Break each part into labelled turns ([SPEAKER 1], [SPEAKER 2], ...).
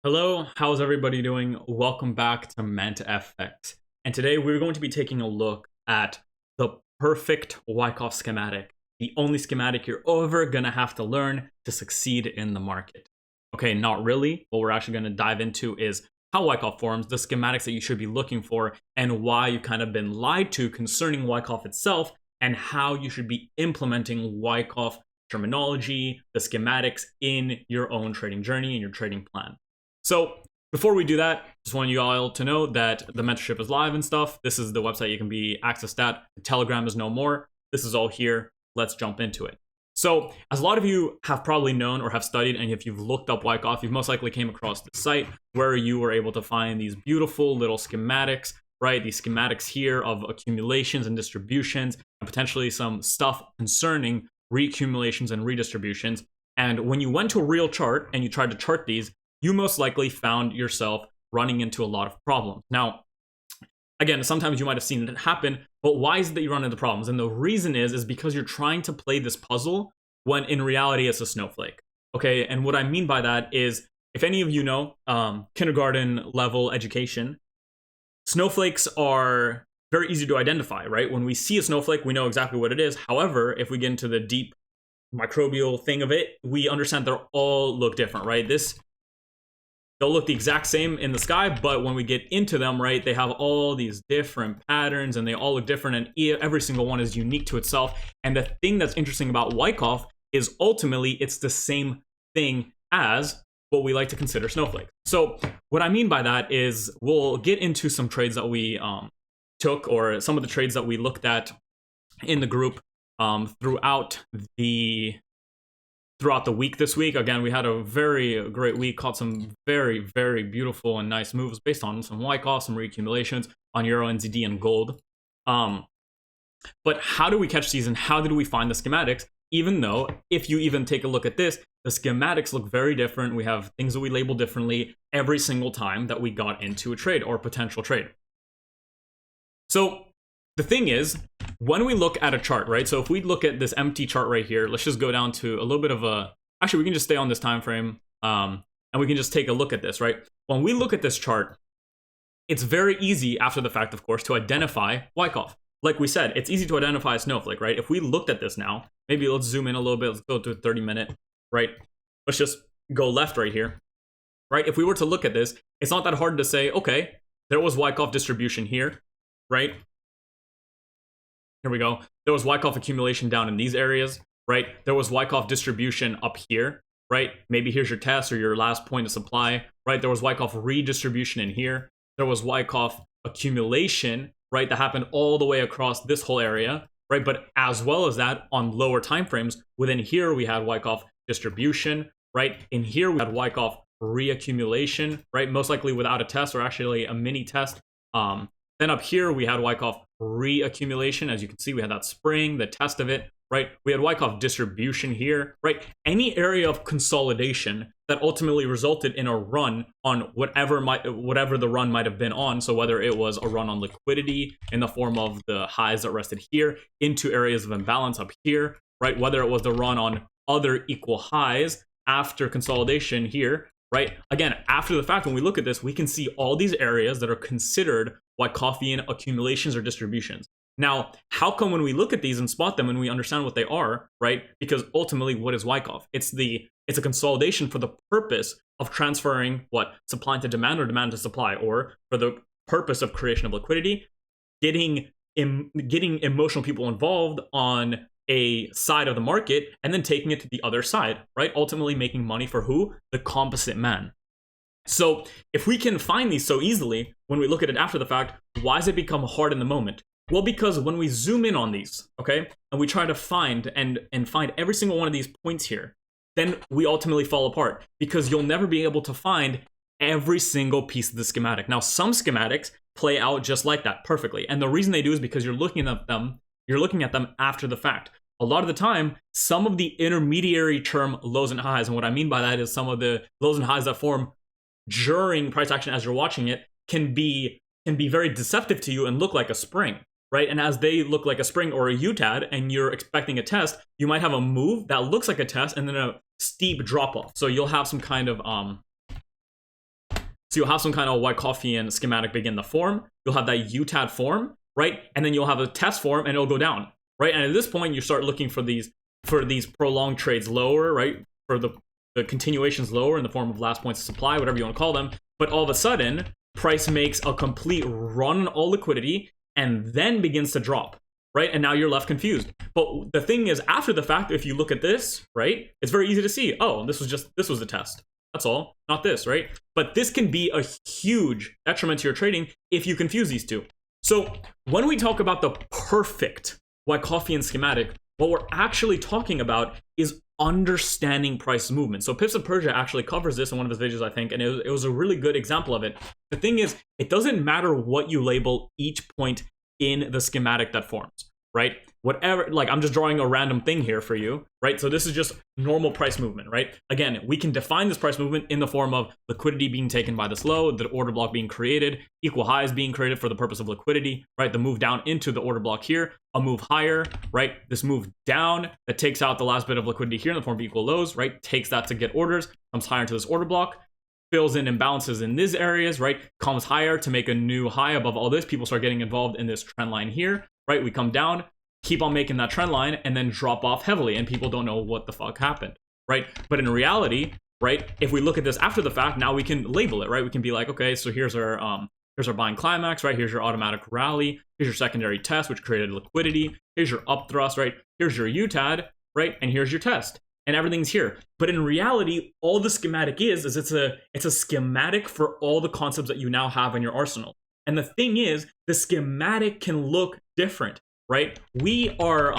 [SPEAKER 1] Hello, how's everybody doing? Welcome back to mentfx. And today we're going to be taking a look at the perfect Wyckoff schematic, the only schematic you're ever going to have to learn to succeed in the market. Okay, not really. What we're actually going to dive into is how Wyckoff forms, the schematics that you should be looking for, and why you've kind of been lied to concerning Wyckoff itself, and how you should be implementing Wyckoff terminology, the schematics in your own trading journey and your trading plan. So before we do that, just want you all to know that the mentorship is live and stuff. This is the website you can be accessed at. The Telegram is no more. This is all here. Let's jump into it. So as a lot of you have probably known or have studied, and if you've looked up Wyckoff, you've most likely came across the site where you were able to find these beautiful little schematics, right? These schematics here of accumulations and distributions, and potentially some stuff concerning reaccumulations and redistributions. And when you went to a real chart and you tried to chart these, you most likely found yourself running into a lot of problems. Now, again, sometimes you might have seen it happen, but why is it that you run into problems? And the reason is because you're trying to play this puzzle when in reality it's a snowflake. Okay, and what I mean by that is, if any of you know kindergarten level education, snowflakes are very easy to identify, right? When we see a snowflake, we know exactly what it is. However, if we get into the deep microbial thing of it, we understand they all look different, right? They'll look the exact same in the sky, but when we get into them, right, they have all these different patterns and they all look different, and every single one is unique to itself. And the thing that's interesting about Wyckoff is ultimately it's the same thing as what we like to consider snowflakes. So what I mean by that is we'll get into some trades that we took, or some of the trades that we looked at in the group throughout the week this week. Again, we had a very great week, caught some very, very beautiful and nice moves based on some Wyckoff, some reaccumulations on Euro, NZD, and gold. But how do we catch these and how did we find the schematics? Even though, if you even take a look at this, the schematics look very different. We have things that we label differently every single time that we got into a trade or potential trade. So the thing is, when we look at a chart, right? So if we look at this empty chart right here, let's just go down to a little bit of a, actually we can just stay on this time frame and we can just take a look at this, right? When we look at this chart, it's very easy after the fact, of course, to identify Wyckoff. Like we said, it's easy to identify a snowflake, right? If we looked at this now, maybe let's zoom in a little bit, let's go to a 30-minute, right? Let's just go left right here, right? If we were to look at this, it's not that hard to say, okay, there was Wyckoff distribution here, right? Here we go. There was Wyckoff accumulation down in these areas, right? There was Wyckoff distribution up here, right? Maybe here's your test or your last point of supply, right? There was Wyckoff redistribution in here. There was Wyckoff accumulation, right? That happened all the way across this whole area, right? But as well as that, on lower time frames, within here we had Wyckoff distribution, right? In here we had Wyckoff reaccumulation, right? Most likely without a test or actually a mini test. Then up here, we had Wyckoff reaccumulation. As you can see, we had that spring, the test of it, right? We had Wyckoff distribution here, right? Any area of consolidation that ultimately resulted in a run on whatever the run might have been on. So whether it was a run on liquidity in the form of the highs that rested here into areas of imbalance up here, right? Whether it was the run on other equal highs after consolidation here, right? Again, after the fact, when we look at this, we can see all these areas that are considered Wyckoff-ian accumulations or distributions. Now, how come when we look at these and spot them and we understand what they are, right? Because ultimately, what is Wyckoff? It's a consolidation for the purpose of transferring what? Supply to demand or demand to supply, or for the purpose of creation of liquidity, getting emotional people involved on a side of the market and then taking it to the other side, right? Ultimately making money for who? The composite man. So if we can find these so easily when we look at it after the fact, why does it become hard in the moment? Well, because when we zoom in on these, okay, and we try to find and find every single one of these points here, then we ultimately fall apart because you'll never be able to find every single piece of the schematic. Now, some schematics play out just like that perfectly. And the reason they do is because you're looking at them after the fact. A lot of the time, some of the intermediary term lows and highs, and what I mean by that is some of the lows and highs that form during price action as you're watching it can be very deceptive to you and look like a spring, right? And as they look like a spring or a UTAD and you're expecting a test, you might have a move that looks like a test and then a steep drop off. So you'll have some kind of So you'll have some kind of Wyckoff schematic begin to form. You'll have that UTAD form, right? And then you'll have a test form and it'll go down, right? And at this point, you start looking for these prolonged trades lower, right? For the continuations lower in the form of last points of supply, whatever you want to call them. But all of a sudden, price makes a complete run on all liquidity and then begins to drop, right? And now you're left confused. But the thing is, after the fact, if you look at this, right, it's very easy to see, oh, this was the test. That's all, not this, right? But this can be a huge detriment to your trading if you confuse these two. So when we talk about the perfect Wyckoffian schematic, what we're actually talking about is understanding price movement. So Pips of Persia actually covers this in one of his videos, I think, and it was a really good example of it. The thing is, it doesn't matter what you label each point in the schematic that forms, right? Whatever, like I'm just drawing a random thing here for you, right? So this is just normal price movement, right? Again, we can define this price movement in the form of liquidity being taken by this low, the order block being created, equal highs being created for the purpose of liquidity, right? The move down into the order block here, a move higher, right? This move down that takes out the last bit of liquidity here in the form of equal lows, right? Takes that to get orders, comes higher into this order block, fills in imbalances in these areas, right? Comes higher to make a new high above all this. People start getting involved in this trend line here, right? We come down, keep on making that trend line, and then drop off heavily, and people don't know what the fuck happened, right? But in reality, right, if we look at this after the fact, now we can label it, right? We can be like, okay, so here's our buying climax, right? Here's your automatic rally. Here's your secondary test, which created liquidity. Here's your up thrust, right? Here's your UTAD, right? And here's your test. And everything's here. But in reality, all the schematic is it's a schematic for all the concepts that you now have in your arsenal. And the thing is, the schematic can look different, right? We are,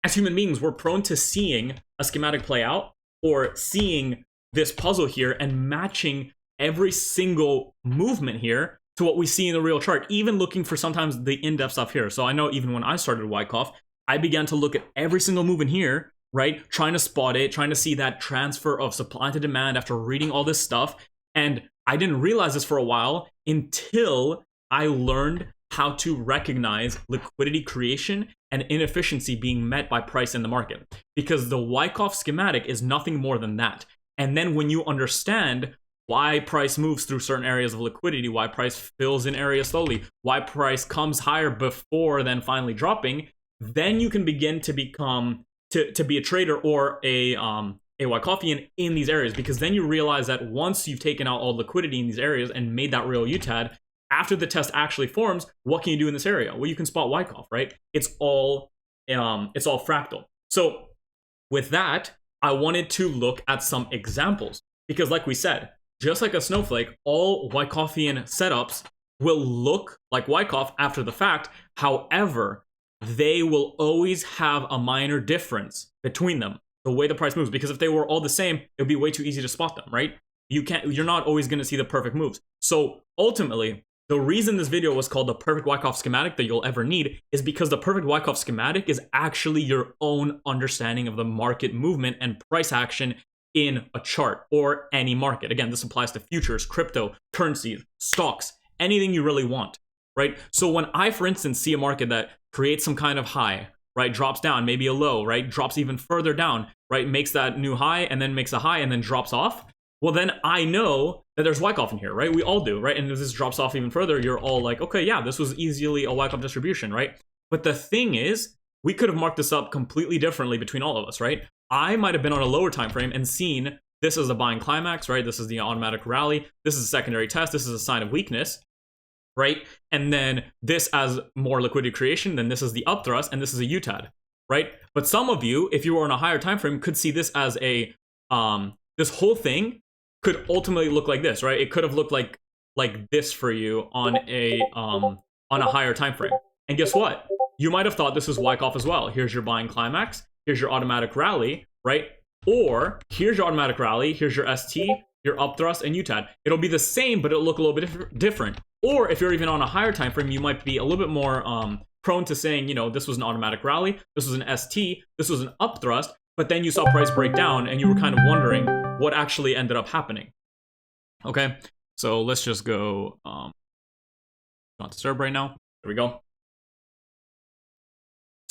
[SPEAKER 1] as human beings, we're prone to seeing a schematic play out or seeing this puzzle here and matching every single movement here to what we see in the real chart, even looking for sometimes the in-depth stuff here. So I know even when I started Wyckoff, I began to look at every single movement here, right? Trying to spot it, trying to see that transfer of supply to demand after reading all this stuff. And I didn't realize this for a while until I learned how to recognize liquidity creation and inefficiency being met by price in the market. Because the Wyckoff schematic is nothing more than that. And then when you understand why price moves through certain areas of liquidity, why price fills in areas slowly, why price comes higher before then finally dropping, then you can begin to become, to be a trader or a Wyckoffian in these areas. Because then you realize that once you've taken out all liquidity in these areas and made that real UTAD, after the test actually forms, what can you do in this area? Well, you can spot Wyckoff, right? It's all fractal. So with that, I wanted to look at some examples because like we said, just like a snowflake, all Wyckoffian setups will look like Wyckoff after the fact. However, they will always have a minor difference between them, the way the price moves, because if they were all the same, it would be way too easy to spot them, right? You're not always going to see the perfect moves. So ultimately, the reason this video was called the perfect Wyckoff schematic that you'll ever need is because the perfect Wyckoff schematic is actually your own understanding of the market movement and price action in a chart or any market. Again, this applies to futures, crypto, currencies, stocks, anything you really want, right? So when I, for instance, see a market that creates some kind of high, right, drops down, maybe a low, right, drops even further down, right, makes that new high and then makes a high and then drops off, well, then I know that there's Wyckoff in here, right? We all do, right? And if this drops off even further, you're all like, okay, yeah, this was easily a Wyckoff distribution, right? But the thing is, we could have marked this up completely differently between all of us, right? I might have been on a lower time frame and seen this as a buying climax, right? This is the automatic rally. This is a secondary test. This is a sign of weakness, right? And then this as more liquidity creation. Then this is the upthrust, and this is a UTAD, right? But some of you, if you were on a higher time frame, could see this as a this whole thing could ultimately look like this, right? It could have looked like this for you on a higher time frame. And guess what? You might have thought this was Wyckoff as well. Here's your buying climax. Here's your automatic rally, right? Or here's your automatic rally. Here's your ST, your upthrust, and UTAD. It'll be the same, but it'll look a little bit different. Or if you're even on a higher time frame, you might be a little bit more prone to saying, you know, this was an automatic rally. This was an ST. This was an upthrust. But then you saw price break down, and you were kind of wondering what actually ended up happening. Okay, so let's just go not disturb right now. There we go.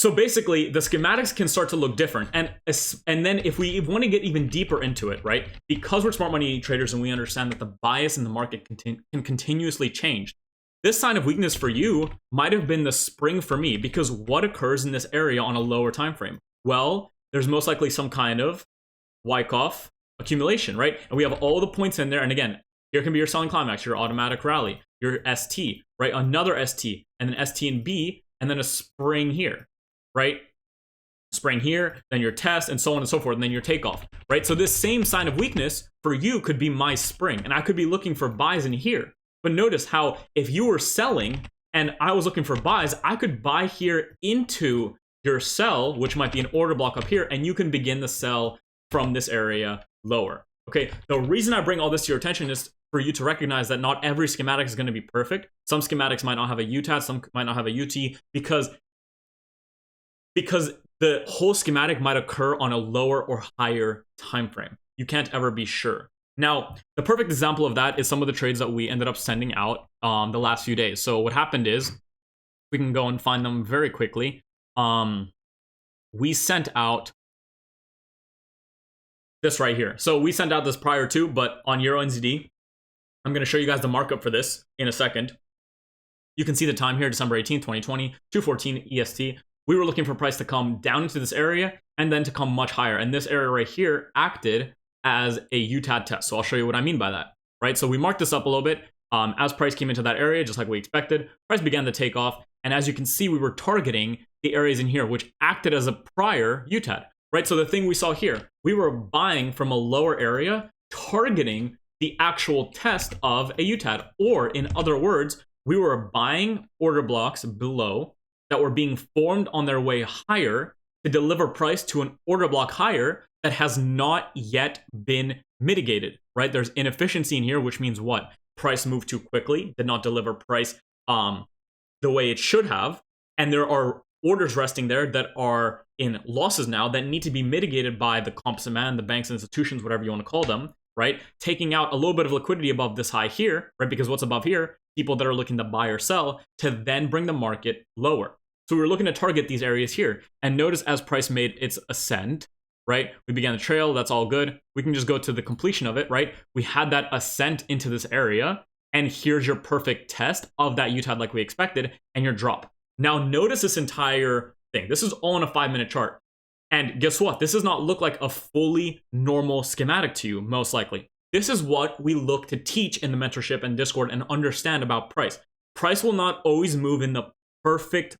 [SPEAKER 1] So basically, the schematics can start to look different. And then if we want to get even deeper into it, right? Because we're smart money traders and we understand that the bias in the market can continuously change, this sign of weakness for you might have been the spring for me, because what occurs in this area on a lower time frame? Well, there's most likely some kind of Wyckoff accumulation, right? And we have all the points in there. And again, here can be your selling climax, your automatic rally, your ST, right? Another ST, and then ST and B, and then a spring here, right? Spring here, then your test, and so on and so forth, and then your takeoff, right? So this same sign of weakness for you could be my spring, and I could be looking for buys in here. But notice how if you were selling and I was looking for buys, I could buy here into your sell, which might be an order block up here, and you can begin the sell from this area lower. Okay, the reason I bring all this to your attention is for you to recognize that not every schematic is going to be perfect. Some schematics might not have a UTAT, some might not have a UT, because the whole schematic might occur on a lower or higher time frame. You can't ever be sure. Now, the perfect example of that is some of the trades that we ended up sending out the last few days. So what happened is, we can go and find them very quickly. We sent out this right here. So we sent out this prior to, but on Euro NZD, I'm going to show you guys the markup for this in a second. You can see the time here, December 18th, 2020, 2:14 EST. We were looking for price to come down into this area and then to come much higher. And this area right here acted as a UTAD test. So I'll show you what I mean by that, right? So we marked this up a little bit. As price came into that area, just like we expected, price began to take off. And as you can see, we were targeting the areas in here, which acted as a prior UTAD, right? So the thing we saw here, we were buying from a lower area, targeting the actual test of a UTAD. Or in other words, we were buying order blocks below that were being formed on their way higher to deliver price to an order block higher that has not yet been mitigated, right? There's inefficiency in here, which means what? Price moved too quickly, did not deliver price the way it should have. And there are orders resting there that are in losses now that need to be mitigated by the comps demand, the banks, institutions, whatever you want to call them, right? Taking out a little bit of liquidity above this high here, right? Because what's above here? People that are looking to buy or sell to then bring the market lower. So we were looking to target these areas here. And notice as price made its ascent, right? We began the trail, that's all good. We can just go to the completion of it, right? We had that ascent into this area, and here's your perfect test of that UTAD like we expected, and your drop. Now notice this entire thing. This is all on a 5-minute chart. And guess what? This does not look like a fully normal schematic to you, most likely. This is what we look to teach in the mentorship and Discord and understand about price. Price will not always move in the perfect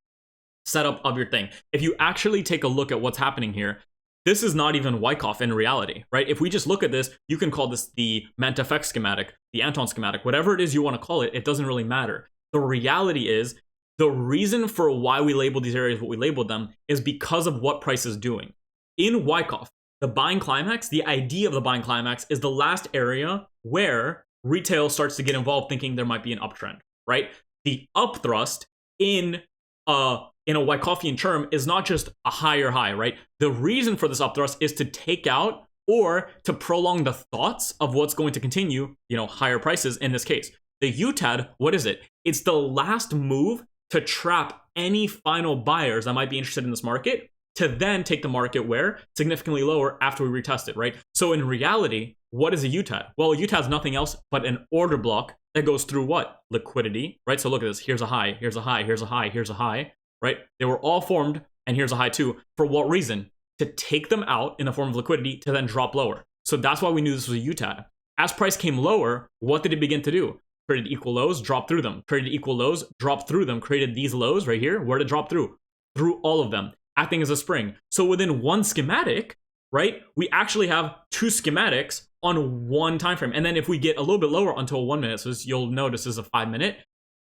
[SPEAKER 1] setup of your thing. If you actually take a look at what's happening here, this is not even Wyckoff in reality, right? If we just look at this, you can call this the mentfx schematic, the Anton schematic, whatever it is you want to call it, it doesn't really matter. The reality is, the reason for why we label these areas what we labeled them is because of what price is doing. In Wyckoff, the buying climax, the idea of the buying climax is the last area where retail starts to get involved thinking there might be an uptrend, right? The upthrust in a Wyckoffian term is not just a higher high, right? The reason for this upthrust is to take out or to prolong the thoughts of what's going to continue, higher prices in this case. The UTAD, what is it? It's the last move to trap any final buyers that might be interested in this market to then take the market where? Significantly lower after we retest it, right? So in reality, what is a UTAD? Well, a UTAD is nothing else but an order block that goes through what? Liquidity, right? So look at this. Here's a high, here's a high, here's a high, here's a high, right? They were all formed, and here's a high too. For what reason? To take them out in the form of liquidity to then drop lower. So that's why we knew this was a UTAD. As price came lower, what did it begin to do? Created equal lows, dropped through them. Created equal lows, dropped through them. Created these lows right here. Where did it drop through? Through all of them, acting as a spring. So within one schematic, right, we actually have two schematics on one time frame. And then if we get a little bit lower until 1 minute, so you'll notice this is a 5-minute,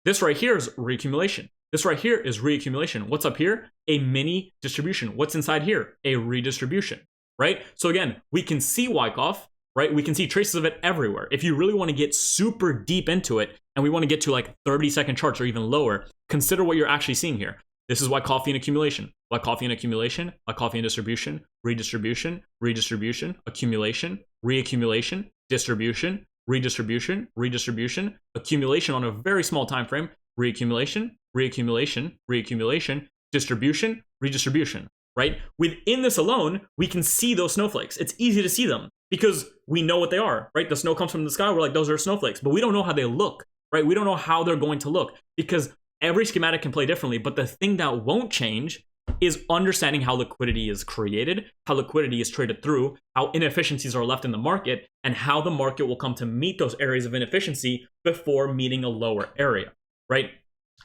[SPEAKER 1] this right here is reaccumulation. This right here is reaccumulation. What's up here? A mini distribution. What's inside here? A redistribution, right? So again, we can see Wyckoff, right? We can see traces of it everywhere. If you really want to get super deep into it, and we want to get to like 30-second charts or even lower, consider what you're actually seeing here. This is Wyckoff accumulation, Wyckoff accumulation, Wyckoff distribution, redistribution, redistribution, accumulation, reaccumulation, distribution, redistribution, redistribution, accumulation on a very small time frame, reaccumulation, reaccumulation, reaccumulation, distribution, redistribution, right? Within this alone, we can see those snowflakes. It's easy to see them because we know what they are, right? The snow comes from the sky. We're like, those are snowflakes, but we don't know how they look, right? We don't know how they're going to look because every schematic can play differently. But the thing that won't change is understanding how liquidity is created, how liquidity is traded through, how inefficiencies are left in the market, and how the market will come to meet those areas of inefficiency before meeting a lower area, right?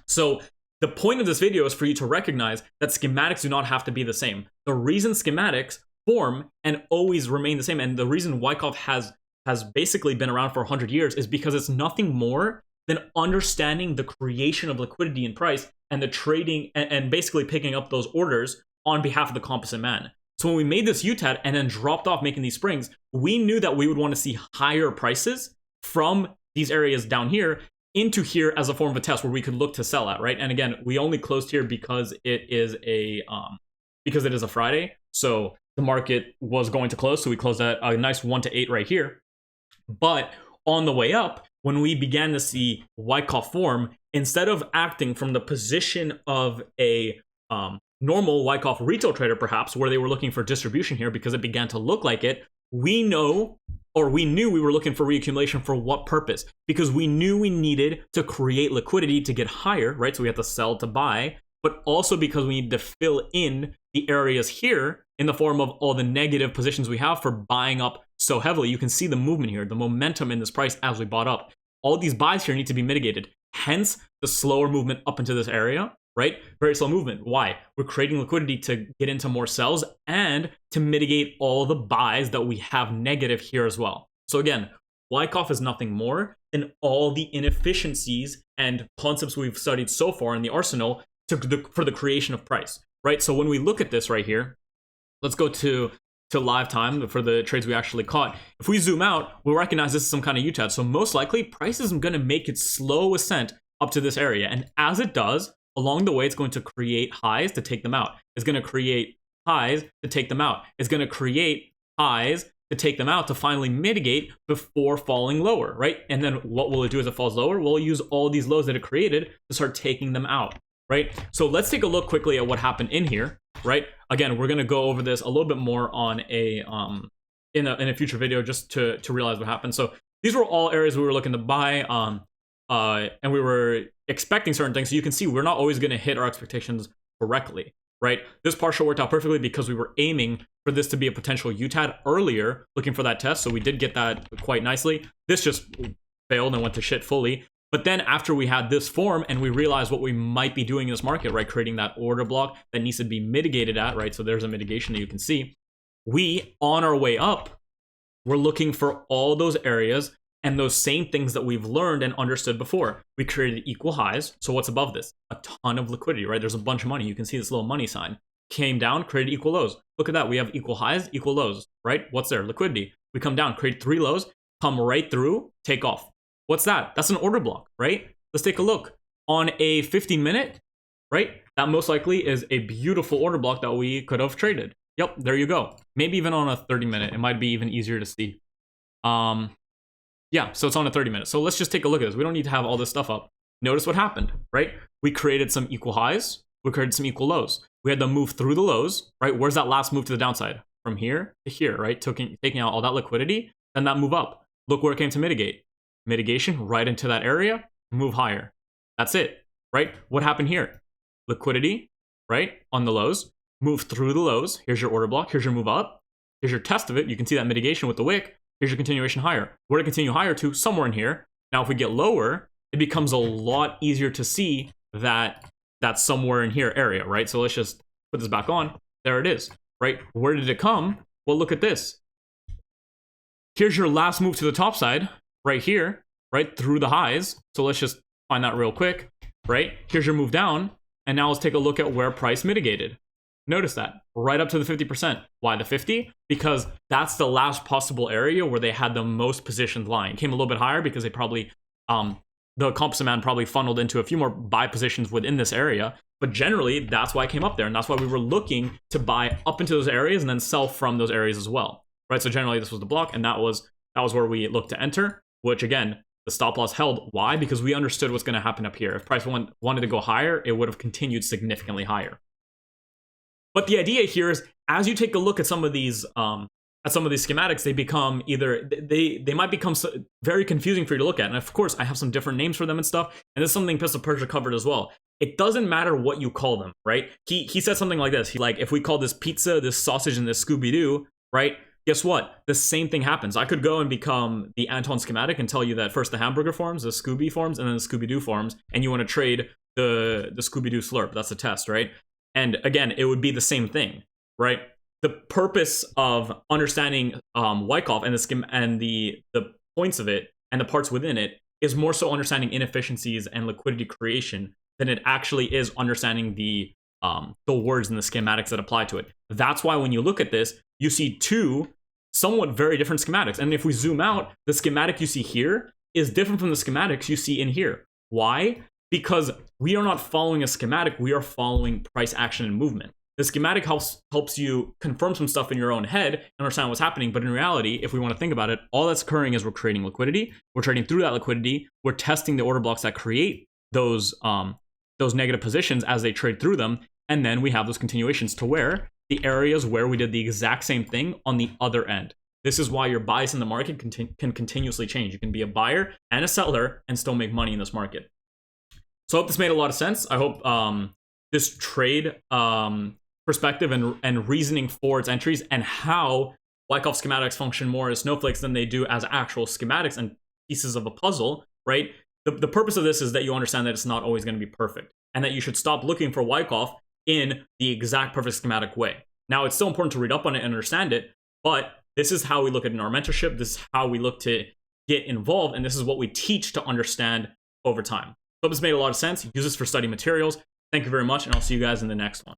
[SPEAKER 1] So the point of this video is for you to recognize that schematics do not have to be the same. The reason schematics form and always remain the same, and the reason Wyckoff has basically been around for 100 years is because it's nothing more than understanding the creation of liquidity and price and the trading and basically picking up those orders on behalf of the composite man. So when we made this UTAD and then dropped off making these springs, we knew that we would want to see higher prices from these areas down here into here as a form of a test where we could look to sell at, right? And again, we only closed here because it is a Friday. So the market was going to close. So we closed at a nice 1 to 8 right here. But on the way up, when we began to see Wyckoff form, instead of acting from the position of a normal Wyckoff retail trader, perhaps, where they were looking for distribution here because it began to look like it, we knew we were looking for reaccumulation for what purpose? Because we knew we needed to create liquidity to get higher, right? So we have to sell to buy, but also because we need to fill in the areas here in the form of all the negative positions we have for buying up so heavily. You can see the movement here, the momentum in this price as we bought up. All these buys here need to be mitigated. Hence the slower movement up into this area, right? Very slow movement. Why? We're creating liquidity to get into more sells and to mitigate all the buys that we have negative here as well. So again, Wyckoff is nothing more than all the inefficiencies and concepts we've studied so far in the arsenal for the creation of price, right? So when we look at this right here, let's go to live time for the trades we actually caught. If we zoom out, we'll recognize this is some kind of UTAD. So most likely price is going to make its slow ascent up to this area. And as it does, along the way, it's going to create highs to take them out. It's going to create highs to take them out. It's going to create highs to take them out to finally mitigate before falling lower, right? And then what will it do as it falls lower? We'll use all these lows that it created to start taking them out, right? So let's take a look quickly at what happened in here, right? Again, we're going to go over this a little bit more on in a future video just to realize what happened. So these were all areas we were looking to buy, and we were expecting certain things. So you can see we're not always going to hit our expectations correctly, right? This partial worked out perfectly because we were aiming for this to be a potential UTAD earlier, looking for that test. So we did get that quite nicely. This just failed and went to shit fully. But then after we had this form and we realized what we might be doing in this market, right? Creating that order block that needs to be mitigated at, right? So there's a mitigation that you can see. We, on our way up, we're looking for all those areas and those same things that we've learned and understood before. We created equal highs. So what's above this? A ton of liquidity, right? There's a bunch of money. You can see this little money sign. Came down, created equal lows. Look at that. We have equal highs, equal lows, right? What's there? Liquidity. We come down, create 3 lows, come right through, take off. What's that? That's an order block, right? Let's take a look. On a 15-minute, right? That most likely is a beautiful order block that we could have traded. Yep, there you go. Maybe even on a 30-minute. It might be even easier to see. Yeah, so it's on a 30-minute. So let's just take a look at this. We don't need to have all this stuff up. Notice what happened, right? We created some equal highs. We created some equal lows. We had to move through the lows, right? Where's that last move to the downside? From here to here, right? Taking out all that liquidity, then that move up. Look where it came to mitigate. Mitigation right into that area, move higher. That's it, right? What happened here? Liquidity, right? On the lows, move through the lows. Here's your order block. Here's your move up. Here's your test of it. You can see that mitigation with the wick. Here's your continuation higher. Where to continue higher to? Somewhere in here. Now, if we get lower, it becomes a lot easier to see that that's somewhere in here area, right? So let's just put this back on. There it is, right? Where did it come? Well, look at this. Here's your last move to the top side right here, right? Through the highs. So let's just find that real quick, right? Here's your move down. And now let's take a look at where price mitigated. Notice that right up to the 50%. Why the 50? Because that's the last possible area where they had the most positions lying. Came a little bit higher because they probably, the composite man probably funneled into a few more buy positions within this area. But generally, that's why it came up there. And that's why we were looking to buy up into those areas and then sell from those areas as well, right? So generally, this was the block. And that was where we looked to enter, which again, the stop loss held. Why? Because we understood what's going to happen up here. If price wanted to go higher, it would have continued significantly higher. But the idea here is, as you take a look at some of these schematics, they become either they might become very confusing for you to look at. And of course, I have some different names for them and stuff. And this is something Pistol Persia covered as well. It doesn't matter what you call them, right? He said something like this. He like, if we call this pizza, this sausage, and this Scooby-Doo, right? Guess what? The same thing happens. I could go and become the Anton schematic and tell you that first the hamburger forms, the Scooby forms, and then the Scooby-Doo forms, and you want to trade the Scooby-Doo slurp. That's the test, right? And again, it would be the same thing, right? The purpose of understanding Wyckoff and the points of it and the parts within it is more so understanding inefficiencies and liquidity creation than it actually is understanding the words and the schematics that apply to it. That's why when you look at this, you see two somewhat very different schematics. And if we zoom out, the schematic you see here is different from the schematics you see in here. Why? Because we are not following a schematic, we are following price action and movement. The schematic helps you confirm some stuff in your own head and understand what's happening. But in reality, if we want to think about it, all that's occurring is we're creating liquidity. We're trading through that liquidity. We're testing the order blocks that create those negative positions as they trade through them. And then we have those continuations to where the areas where we did the exact same thing on the other end. This is why your bias in the market can continuously change. You can be a buyer and a seller and still make money in this market. So I hope this made a lot of sense. I hope this trade perspective and reasoning for its entries and how Wyckoff schematics function more as snowflakes than they do as actual schematics and pieces of a puzzle, right? The purpose of this is that you understand that it's not always going to be perfect and that you should stop looking for Wyckoff in the exact perfect schematic way. Now, it's still important to read up on it and understand it, but this is how we look at it in our mentorship. This is how we look to get involved, and this is what we teach to understand over time. Hope this made a lot of sense. Use this for study materials. Thank you very much, and I'll see you guys in the next one.